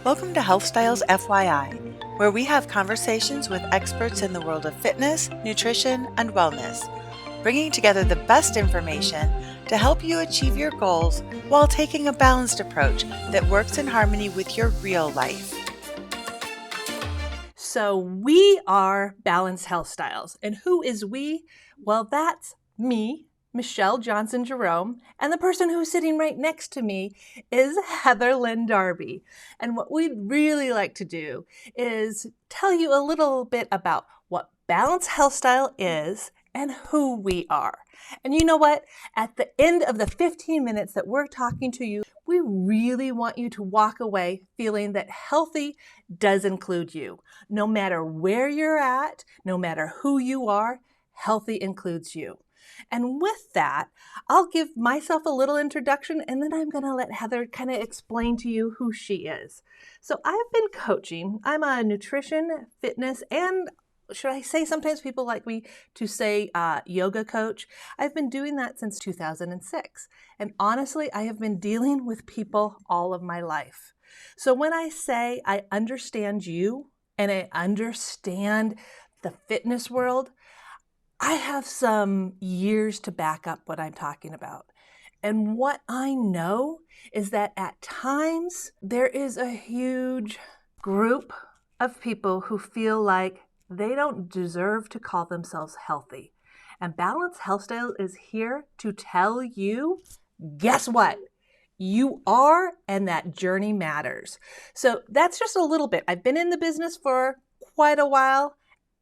Welcome to Healthstyles FYI, where we have conversations with experts in the world of fitness, nutrition, and wellness, bringing together the best information to help you achieve your goals while taking a balanced approach that works in harmony with your real life. So we are Balanced Health Styles. And who is we? Well, that's me, Michelle Johnson Jerome, and the person who's sitting right next to me is Heather Lynn Darby. And what we'd really like to do is tell you a little bit about what Balanced Health Style is and who we are. And you know what? At the end of the 15 minutes that we're talking to you, we really want you to walk away feeling that healthy does include you. No matter where you're at, no matter who you are, healthy includes you. And with that, I'll give myself a little introduction and then I'm going to let Heather kind of explain to you who she is. So I've been coaching. I'm a nutrition, fitness, and should I say sometimes people like me to say yoga coach. I've been doing that since 2006. And honestly, I have been dealing with people all of my life. So when I say I understand you and I understand the fitness world, I have some years to back up what I'm talking about. And what I know is that at times there is a huge group of people who feel like they don't deserve to call themselves healthy. And Balanced Health Style is here to tell you, guess what? You are, and that journey matters. So that's just a little bit. I've been in the business for quite a while,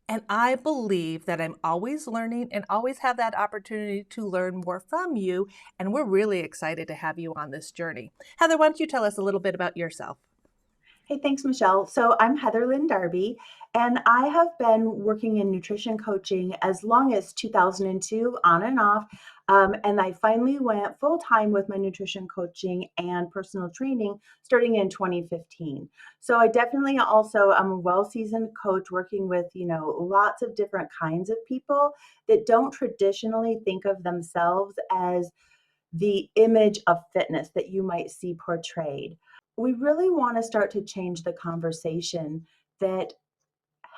and I believe that I'm always learning and always have that opportunity to learn more from you. And we're really excited to have you on this journey. Heather, why don't you tell us a little bit about yourself? Hey, thanks, Michelle. So I'm Heather Lynn Darby, and I have been working in nutrition coaching as long as 2002, on and off. And I finally went full time with my nutrition coaching and personal training starting in 2015. So I definitely also am a well-seasoned coach working with, lots of different kinds of people that don't traditionally think of themselves as the image of fitness that you might see portrayed. We really want to start to change the conversation that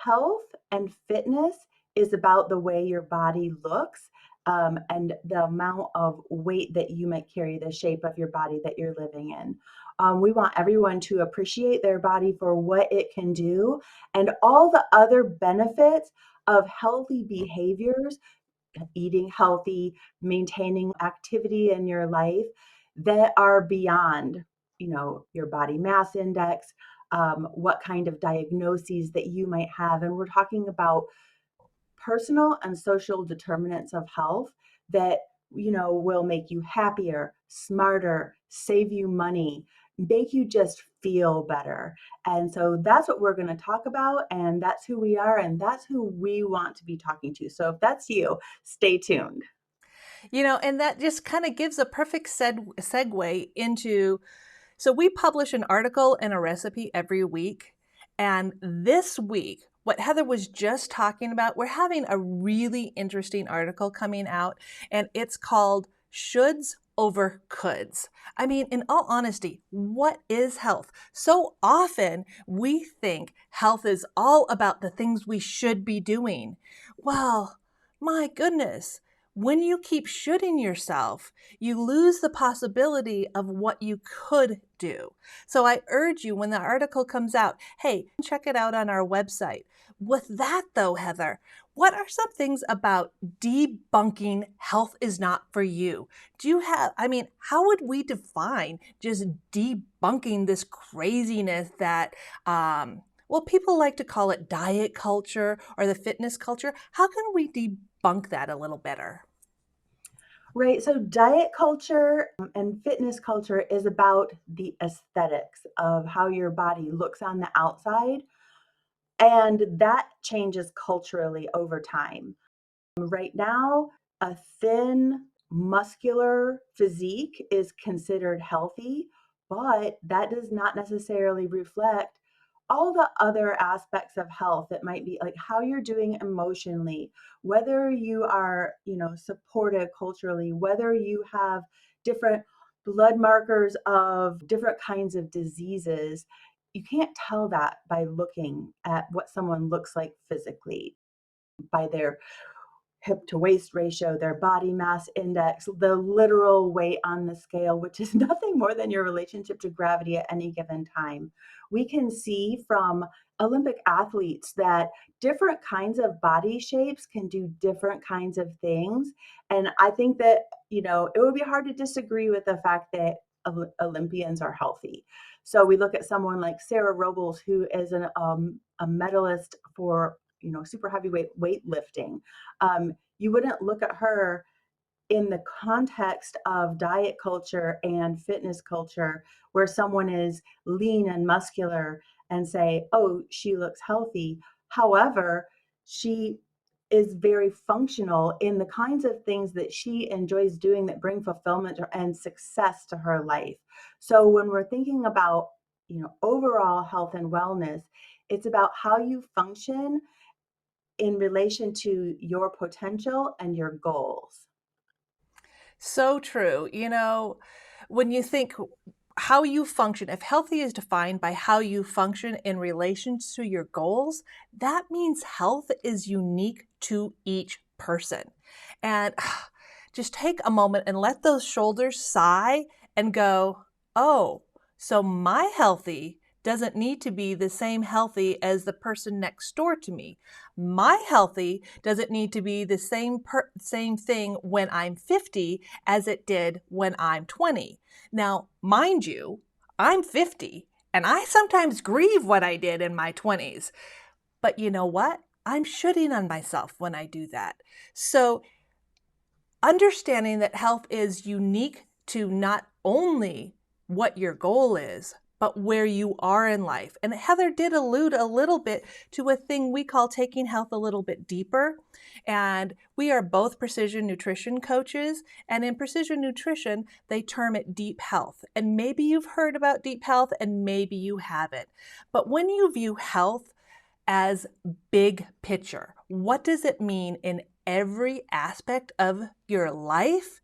health and fitness is about the way your body looks, and the amount of weight that you might carry, the shape of your body that you're living in. We want everyone to appreciate their body for what it can do and all the other benefits of healthy behaviors, eating healthy, maintaining activity in your life that are beyond, your body mass index, what kind of diagnoses that you might have. And we're talking about personal and social determinants of health that, will make you happier, smarter, save you money, make you just feel better. And so that's what we're going to talk about. And that's who we are. And that's who we want to be talking to. So if that's you, stay tuned. And that just kind of gives a perfect segue into, so we publish an article and a recipe every week. And this week, what Heather was just talking about, we're having a really interesting article coming out, and it's called Shoulds Over Coulds. I mean, in all honesty, what is health? So often we think health is all about the things we should be doing. Well, my goodness. When you keep shoulding yourself, you lose the possibility of what you could do. So I urge you, when the article comes out, hey, check it out on our website. With that though, Heather, what are some things about debunking health is not for you? Do you have, how would we define just debunking this craziness that, people like to call it diet culture or the fitness culture. How can we debunk that a little better? Right. So diet culture and fitness culture is about the aesthetics of how your body looks on the outside. And that changes culturally over time. Right now, a thin, muscular physique is considered healthy, but that does not necessarily reflect all the other aspects of health. That might be like how you're doing emotionally, whether you are, supported culturally, whether you have different blood markers of different kinds of diseases. you can't tell that by looking at what someone looks like physically, by their hip to waist ratio, their body mass index, the literal weight on the scale, which is nothing more than your relationship to gravity at any given time. We can see from Olympic athletes that different kinds of body shapes can do different kinds of things. And I think that, it would be hard to disagree with the fact that Olympians are healthy. So we look at someone like Sarah Robles, who is a medalist for super heavyweight weightlifting. You wouldn't look at her in the context of diet culture and fitness culture where someone is lean and muscular and say, oh, she looks healthy. However, she is very functional in the kinds of things that she enjoys doing that bring fulfillment and success to her life. So when we're thinking about, overall health and wellness, it's about how you function in relation to your potential and your goals. So true. When you think how you function, if healthy is defined by how you function in relation to your goals, that means health is unique to each person. And just take a moment and let those shoulders sigh and go, oh, so my healthy doesn't need to be the same healthy as the person next door to me. My healthy doesn't need to be the same thing when I'm 50 as it did when I'm 20. Now, mind you, I'm 50 and I sometimes grieve what I did in my 20s. But you know what? I'm shooting on myself when I do that. So understanding that health is unique to not only what your goal is, but where you are in life. And Heather did allude a little bit to a thing we call taking health a little bit deeper. And we are both precision nutrition coaches. And in precision nutrition, they term it deep health. And maybe you've heard about deep health and maybe you haven't. But when you view health as big picture, what does it mean in every aspect of your life?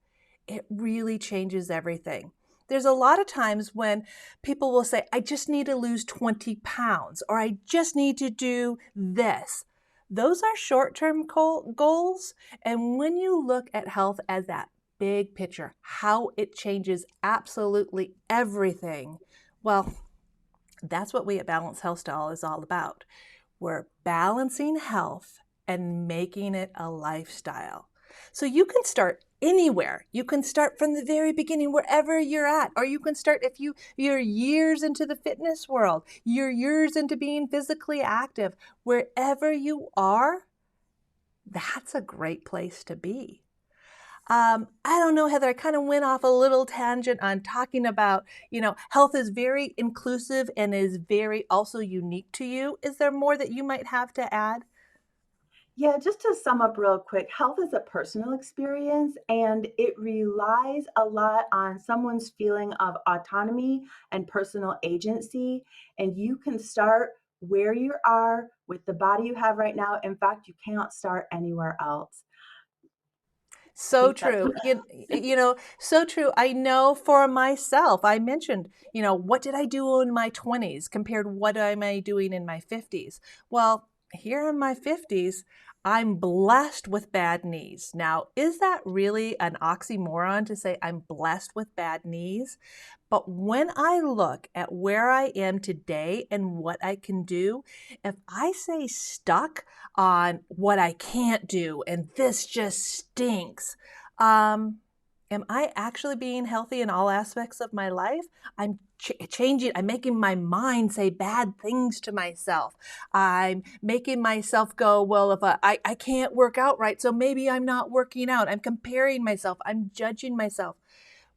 It really changes everything. There's a lot of times when people will say, I just need to lose 20 pounds, or I just need to do this. Those are short-term goals. And when you look at health as that big picture, how it changes absolutely everything, well, that's what we at Balanced Healthstyle is all about. We're balancing health and making it a lifestyle. So you can start anywhere. You can start from the very beginning, wherever you're at, or you can start if you're years into the fitness world, you're years into being physically active. Wherever you are, that's a great place to be. I don't know, Heather, I kind of went off a little tangent on talking about, health is very inclusive and is very also unique to you. Is there more that you might have to add? Yeah, just to sum up real quick, health is a personal experience and it relies a lot on someone's feeling of autonomy and personal agency. And you can start where you are with the body you have right now. In fact, you cannot start anywhere else. I So think that's true. So true. I know for myself, I mentioned, what did I do in my 20s compared to what am I doing in my 50s? Well, here in my 50s, I'm blessed with bad knees. Now, is that really an oxymoron to say I'm blessed with bad knees? But when I look at where I am today and what I can do, if I say stuck on what I can't do and this just stinks, am I actually being healthy in all aspects of my life? I'm changing, I'm making my mind say bad things to myself. I'm making myself go, well, if I can't work out right, so maybe I'm not working out. I'm comparing myself, I'm judging myself.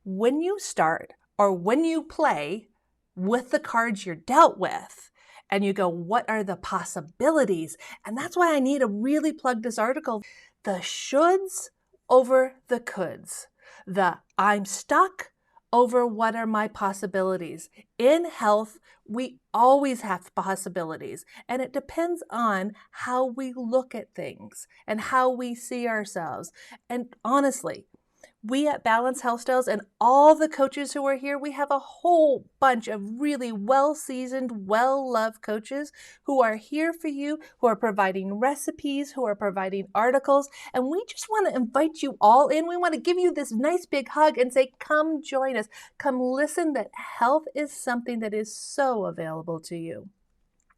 When you start or when you play with the cards you're dealt with and you go, what are the possibilities? And that's why I need to really plug this article. The shoulds over the coulds. The I'm stuck over what are my possibilities. In health, we always have possibilities, and it depends on how we look at things and how we see ourselves. And honestly, We at Balance Healthstyles and all the coaches who are here, we have a whole bunch of really well-seasoned, well-loved coaches who are here for you, who are providing recipes, who are providing articles, and we just want to invite you all in. We want to give you this nice big hug and say, come join us. Come listen that health is something that is so available to you.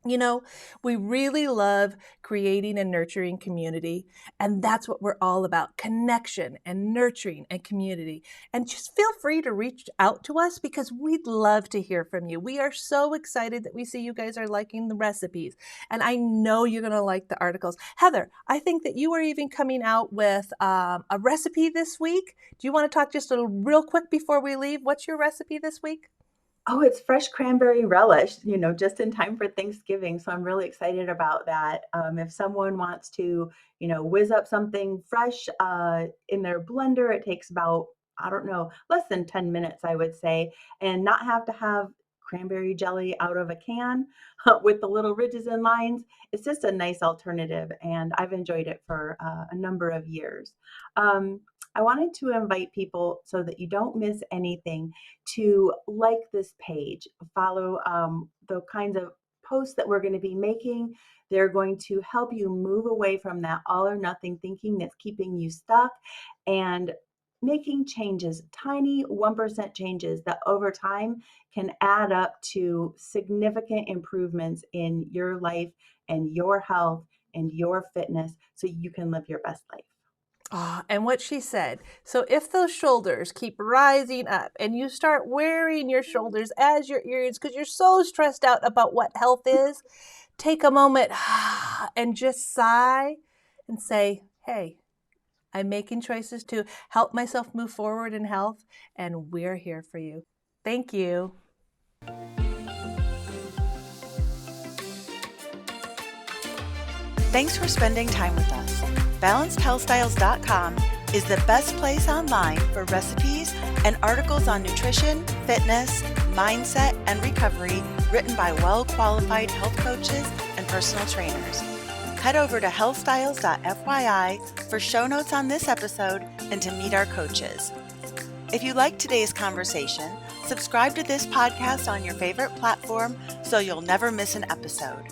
You know, we really love creating and nurturing community, and that's what we're all about, connection and nurturing and community. And just feel free to reach out to us because we'd love to hear from you. We are so excited that we see you guys are liking the recipes, and I know you're going to like the articles. Heather, I think that you are even coming out with a recipe this week. Do you want to talk just a real quick before we leave? What's your recipe this week? Oh, it's fresh cranberry relish, just in time for Thanksgiving. So I'm really excited about that. If someone wants to, whiz up something fresh in their blender, it takes about, I don't know, less than 10 minutes, I would say, and not have to have cranberry jelly out of a can with the little ridges and lines. It's just a nice alternative, and I've enjoyed it for a number of years. Um, I wanted to invite people so that you don't miss anything to like this page, follow the kinds of posts that we're going to be making. They're going to help you move away from that all or nothing thinking that's keeping you stuck and making changes, tiny 1% changes that over time can add up to significant improvements in your life and your health and your fitness so you can live your best life. And what she said. So if those shoulders keep rising up and you start wearing your shoulders as your ears because you're so stressed out about what health is, take a moment and just sigh and say, hey, I'm making choices to help myself move forward in health, and we're here for you. Thank you. Thanks for spending time with us. BalancedHealthstyles.com is the best place online for recipes and articles on nutrition, fitness, mindset, and recovery written by well-qualified health coaches and personal trainers. Head over to Healthstyles.FYI for show notes on this episode and to meet our coaches. If you liked today's conversation, subscribe to this podcast on your favorite platform so you'll never miss an episode.